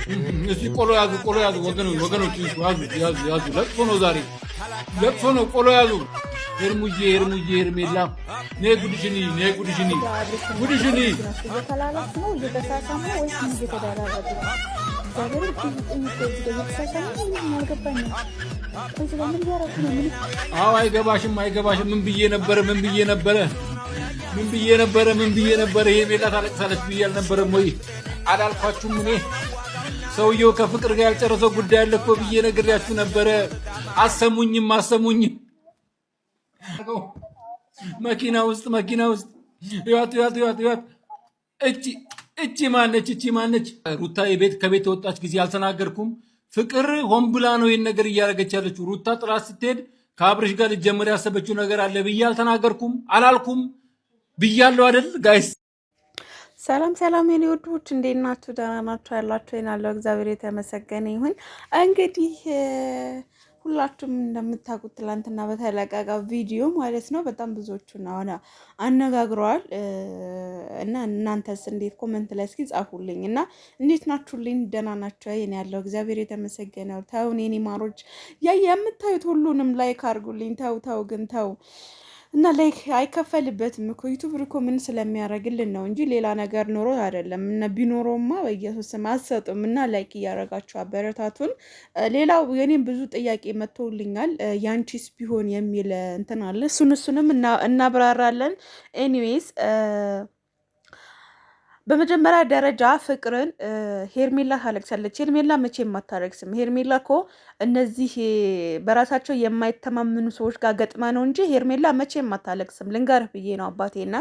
እስቲ ቆሎ ያዙ ወገኖች ያዙ ለቅሶ ነው ዛሬ ለቅሶ ነው ቆሎ ያዙ ሄርሙዬ ሄርሜላ ነይ ጉድሽኒ እየተላላስ ነው እየተሳሳሙ ወይስ እየተደራረቡ ዛሬ አይገባሽም ምን ብዬ ነበረ ሄርሜላ ታለቅሳለች ብዬ አልነበረም ወይ አላልኳችሁም እኔ ሰውየው ከፍቅር ጋር ያልጨረሰው ጉዳይ አለ እኮ ብዬ ነግሬያችሁ ነበረ አሰሙኝም መኪና ውስጥ ይዋት እቺ ማነች ሩታ ከቤት ወጣች ጊዜ አልተናገርኩም ፍቅር ሆን ብላ ነው ይሄን ነገር እያደረገች ያለችው ሩታ ጥራት ስትሄድ ከአብርሽ ጋር ልጀምር ያሰበችው ነገር አለ ብዬ አልተናገርኩም አላልኩም ብያለሁ አይደል ጋይስ ሰላም የኔ ወዶች እንዴት ናችሁ ደህና ናችሁ ያላችሁ ይናለው እግዚአብሔር የተመሰገነ ይሁን እንግዲህ ሁላችሁም እንደምታውቁት ትላንትና በተለቀቀ ቪዲዮ ማለት ነው በጣም ብዙዎቹ ነው አነጋግረዋል እና እናንተስ እንዴት ኮሜንት ላይ እስኪ ጻፉልኝ እና እንዴት ናችሁልኝ ደህና ናችሁ የኔ ያለው እግዚአብሔር የተመሰገነው ተው የኔ ማሮች የምታዩት ሁሉንም ላይክ አድርጉልኝ ተው ግን ተው እና ላይክ አይከፈልበትም እኮ ዩቲዩብ ሪኮመንድ ስለሚያደርግልን ነው እንጂ ሌላ ነገር ኖሮ አይደለም እና ቢኖርማ በኢየሱስ ስም አትሰጡም እና ላይክ እያደረጋችሁ አበረታቱን ሌላው የኔም ብዙ ጥያቄ መጥቶልኛል ያንቺስ ቢሆን የሚል እንትን አለ እሱንም እናብራራለን ኤኒዌይስ በመጀመሪያ ደረጃ ፍቅርን ሄርሜላ ታለቅሳለች ሄርሜላ መቼም አታለቅስም ሄርሜላ እኮ እነዚህ በራሳቸው የማይተማመኑ ሰዎች ጋር ገጥማ ነው እንጂ ሄርሜላ መቼም አታለቅስም ልንገርህ ብዬ ነው አባቴና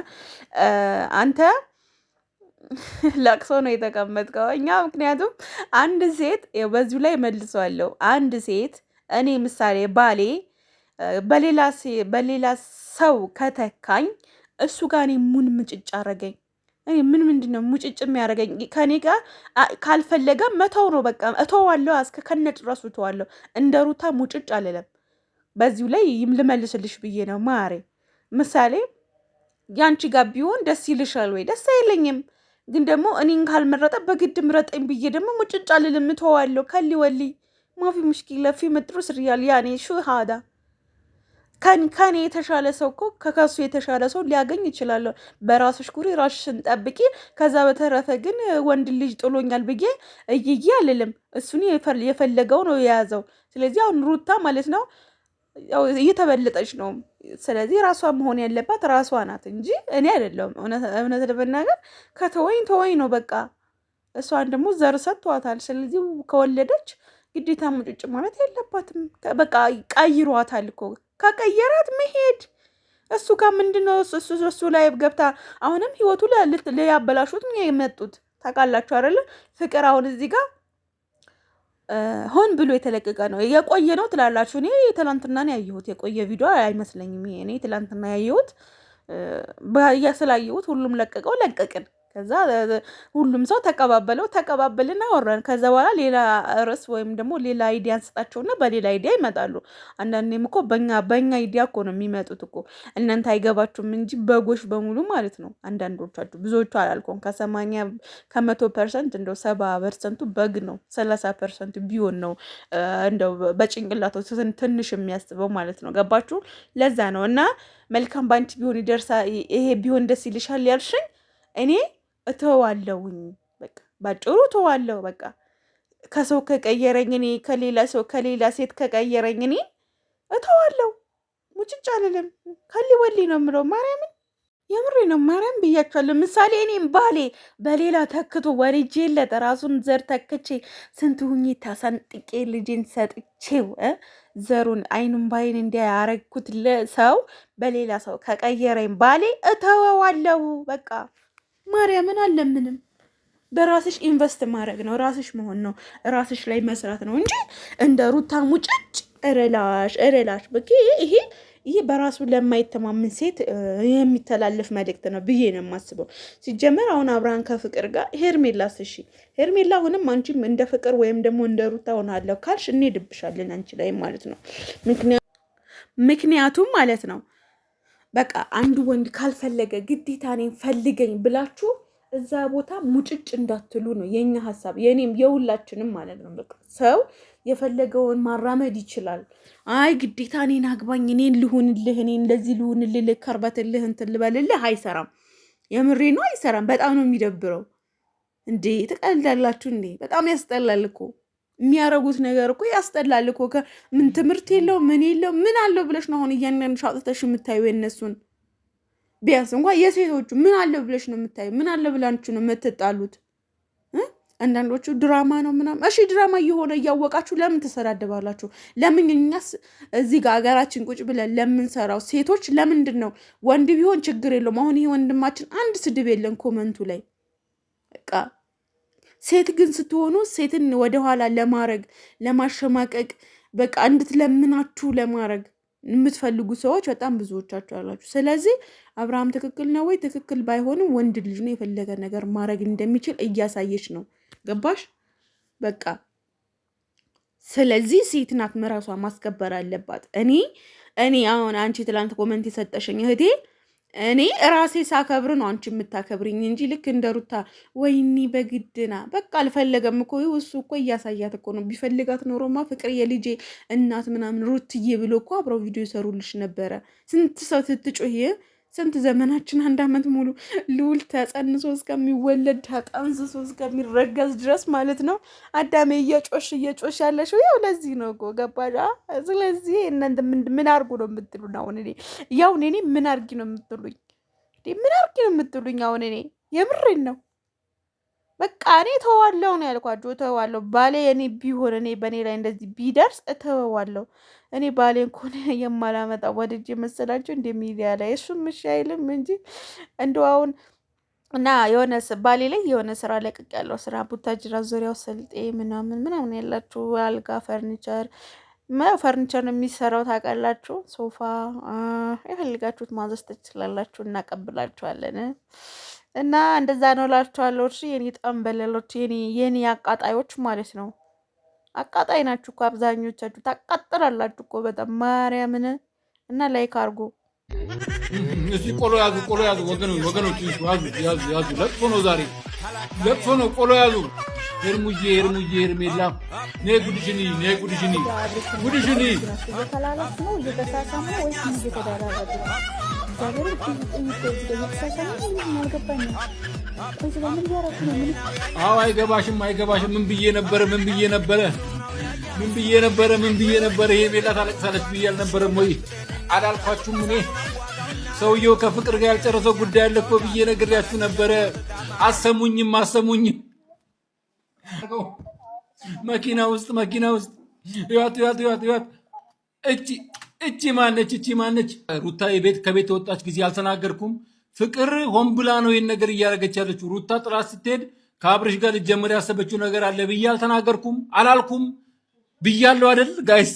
አንተ ለቅሶ ነው የተቀመጥከው እኛ ምክንያቱም አንድ ሴት በዚሁ ላይ መልሰዋለሁ አንድ ሴት እኔ ምሳሌ ባሌ በሌላ ሰው ከተካኝ እሱ ጋር እኔ ሙን ምጭጭ አረገኝ እኔ ምንድነው ሙጭጭ የሚያደርገኝ ከኔ ጋር ካልፈለገ መተው ነው በቃ እተዋለሁ እስከ ከነጭራሱ እተዋለሁ እንደ ሩታ ሙጭጭ አልለም በዚሁ ላይ ልመልስልሽ ብዬ ነው ማሬ ምሳሌ ያንቺ ጋር ቢሆን ደስ ይልሻል ወይ ደስ አይለኝም ግን ደግሞ እኔን ካልመረጠ በግድ ምረጠኝ ብዬ ደግሞ ሙጭጭ አልልም እተዋለሁ ከሊ ወሊ ማፊ ሙሽኪላ ፊ መጥሩስ ሪያል ያኔ ሹ ሃዳ ከኔ የተሻለ ሰው እኮ ከከሱ የተሻለ ሰው ሊያገኝ ይችላል በራስሽ ኩሪ ራስሽን ጠብቂ ከዛ በተረፈ ግን ወንድ ልጅ ጥሎኛል ብዬ እይይ አልልም እሱን የፈለገው ነው የያዘው ስለዚህ አሁን ሩታ ማለት ነው እየተበለጠች ነው ስለዚህ ራሷ መሆን ያለባት ራሷ ናት እንጂ እኔ አይደለም እውነት ለመናገር ከተወኝ ነው በቃ እሷን ደግሞ ዘር ሰጥቷታል ስለዚህ ከወለደች ግዴታ ሙጭጭ ማለት የለባትም በቃ ቀይሯታል እኮ ከቀየራት መሄድ እሱ ጋር ምንድነው እሱ ላይ ገብታ አሁንም ህይወቱ ለያበላሹት ነው የመጡት ታውቃላችሁ አይደል ፍቅር አሁን እዚህ ጋር ሆን ብሎ የተለቀቀ ነው የቆየ ነው ትላላችሁ እኔ ትላንትና ነው ያየሁት የቆየ ቪዲዮ አይመስለኝም ይሄ እኔ ትላንትና ያየሁት በያስላየሁት ሁሉም ለቀቅን ከዛ ሁሉም ሰው ተቀባበልን አወራን ከዛ በኋላ ሌላ ርዕስ ወይም ደግሞ ሌላ አይዲያ አንስጣቸውና በሌላ አይዲያ ይመጣሉ አንዳንዴም እኮ በእኛ አይዲያ እኮ ነው የሚመጡት እኮ እናንተ አይገባችሁም እንጂ በጎሽ በሙሉ ማለት ነው አንዳንዶቻችሁ ብዙዎቹ አላልኩም ከ100% እንደው 70% በግ ነው 30% ቢሆን ነው እንደው በጭንቅላቱ ትንሽ የሚያስበው ማለት ነው ገባችሁ ለዛ ነው እና መልካም ባንቺ ቢሆን ይደርሳ ይሄ ቢሆን ደስ ይልሻል ያልሽኝ እኔ እተዋለሁኝ በቃ ባጭሩ እተዋለሁ በቃ ከሰው ከቀየረኝ እኔ ከሌላ ሴት ከቀየረኝ እኔ እተዋለሁ ሙጭጭ አልልም ከሊ ወሊ ነው የምለው ማርያምን የምሬ ነው ማርያም ብያችኋለሁ ምሳሌ እኔም ባሌ በሌላ ተክቶ ወርጄለት ራሱን ዘር ተክቼ ስንት ሁኚ ታሳንጥቄ ልጄን ሰጥቼው ዘሩን አይኑን ባይን እንዲያረግኩት ለሰው በሌላ ሰው ከቀየረኝ ባሌ እተዋለሁ በቃ ማርያምን አለምንም በራስሽ ኢንቨስት ማድረግ ነው ራስሽ መሆን ነው ራስሽ ላይ መስራት ነው እንጂ እንደ ሩታ ሙጭጭ እረላሽ በቃ ይሄ በራሱ ለማይተማመን ሴት የሚተላለፍ መልእክት ነው ብዬ ነው የማስበው ሲጀመር አሁን አብርሃን ከፍቅር ጋር ሄርሜላስ እሺ ሄርሜላ አሁንም አንቺም እንደ ፍቅር ወይም ደግሞ እንደ ሩታ ሆናለሁ ካልሽ እንሄድብሻለን አንቺ ላይ ማለት ነው ምክንያቱም ማለት ነው በቃ አንዱ ወንድ ካልፈለገ ግዴታ እኔን ፈልገኝ ብላችሁ እዛ ቦታ ሙጭጭ እንዳትሉ ነው የኛ ሐሳብ፣ የኔም የሁላችንም ማለት ነው። በቃ ሰው የፈለገውን ማራመድ ይችላል። አይ ግዴታ እኔን አግባኝ፣ እኔን ልሁንልህ፣ እኔ እንደዚህ ልሁንልህ፣ ልከርበትልህ፣ እንትን ልበልልህ አይሰራም። የምሬ ነው አይሰራም። በጣም ነው የሚደብረው። እንዴ ትቀልዳላችሁ እንዴ? በጣም ያስጠላል እኮ የሚያረጉት ነገር እኮ ያስጠላል እኮ። ምን ትምህርት የለው ምን የለው ምን አለው ብለሽ ነው አሁን እያንዳንዱ ሻጥተሽ የምታዩ የነሱን። ቢያንስ እንኳን የሴቶቹ ምን አለው ብለሽ ነው የምታዩ? ምን አለው ብላችሁ ነው የምትጣሉት? አንዳንዶቹ ድራማ ነው ምናምን። እሺ ድራማ እየሆነ እያወቃችሁ ለምን ትሰዳደባላችሁ? ለምን እኛስ እዚህ ጋር ሀገራችን ቁጭ ብለን ለምንሰራው ሴቶች ለምንድን ነው? ወንድ ቢሆን ችግር የለውም። አሁን ይሄ ወንድማችን አንድ ስድብ የለን ኮመንቱ ላይ በቃ። ሴት ግን ስትሆኑ ሴትን ወደኋላ ለማድረግ ለማሸማቀቅ በቃ እንድትለምናችሁ ለማድረግ የምትፈልጉ ሰዎች በጣም ብዙዎቻችሁ አላችሁ። ስለዚህ አብርሃም ትክክል ነው ወይ? ትክክል ባይሆንም ወንድ ልጅ ነው፣ የፈለገ ነገር ማድረግ እንደሚችል እያሳየች ነው። ገባሽ? በቃ ስለዚህ ሴት ናት መራሷ ማስከበር አለባት። እኔ አሁን አንቺ ትላንት ኮመንት የሰጠሽኝ እህቴ እኔ ራሴ ሳከብር ነው አንቺ የምታከብርኝ እንጂ ልክ እንደ ሩታ ወይኒ በግድና በቃ አልፈለገም እኮ እሱ እኮ እያሳያት እኮ ነው። ቢፈልጋት ኖሮማ ፍቅር የልጄ እናት ምናምን ሩትዬ ብሎ እኮ አብረው ቪዲዮ ይሰሩልሽ ነበረ። ስንት ሰው ትትጮህ ስንት ዘመናችን 1 ዓመት ሙሉ ልውል ተጸንሶ እስከሚወለድ ተጠንስሶ እስከሚረገዝ ድረስ ማለት ነው። አዳሜ እየጮሽ ያለሽው ያው ለዚህ ነው እኮ ገባሽ? ስለዚህ እናንተ ምን አርጉ ነው የምትሉኝ? አሁን እኔ ምን አርጊ ነው የምትሉኝ? ምን አርጊ ነው የምትሉኝ? አሁን እኔ የምሬን ነው። በቃ እኔ ተዋለው ነው ያልኳቸው። ተዋለው ባሌ እኔ ቢሆን እኔ በእኔ ላይ እንደዚህ ቢደርስ እተወዋለሁ። እኔ ባሌን ኮነ የማላመጣ ወድጄ መሰላቸው እንደ ሚዲያ ላይ እሱም እሺ አይልም እንጂ እንደው አሁን እና የሆነ ባሌ ላይ የሆነ ስራ ለቅቅ ያለው ስራ ቡታጅራ ዙሪያው ስልጤ ምናምን ያላችሁ አልጋ ፈርኒቸር ነው የሚሰራው ታውቃላችሁ። ሶፋ የፈልጋችሁት ማዘዝ ትችላላችሁ፣ እናቀብላችኋለን። እና እንደዛ ነው እላችኋለሁ። እሺ የኔ ጠንበለሎች፣ የኔ አቃጣዮች ማለት ነው። አቃጣይ ናችሁ እኮ አብዛኞቻችሁ፣ ታቃጥላላችሁ እኮ በጣም ማርያምን። እና ላይክ አድርጉ። እስኪ ቆሎ ያዙ ወገኖች፣ ያዙ። ለቅሶ ነው ዛሬ፣ ለቅሶ ነው። ቆሎ ያዙ። ሄርሙዬ ሄርሜላ ነይ ጉድሽኒ አዎ አይገባሽም። ምን ብዬ ነበረ? ይሄ ቤላ ታለቅሳለች ብዬ አልነበረም ወይ? አላልኳችሁም? እኔ ሰውየው ከፍቅር ጋር ያልጨረሰው ጉዳይ አለ እኮ ብዬ ነግሬያችሁ ነበረ። አሰሙኝም። መኪና ውስጥ ይዋት እቺ ማነች? ሩታ ከቤት የወጣች ጊዜ አልተናገርኩም? ፍቅር ሆን ብላ ነው ይህን ነገር እያደረገች ያለችው። ሩታ ጥላት ስትሄድ ከአብርሽ ጋር ልትጀምር ያሰበችው ነገር አለ ብዬ አልተናገርኩም? አላልኩም? ብያለሁ አይደል ጋይስ?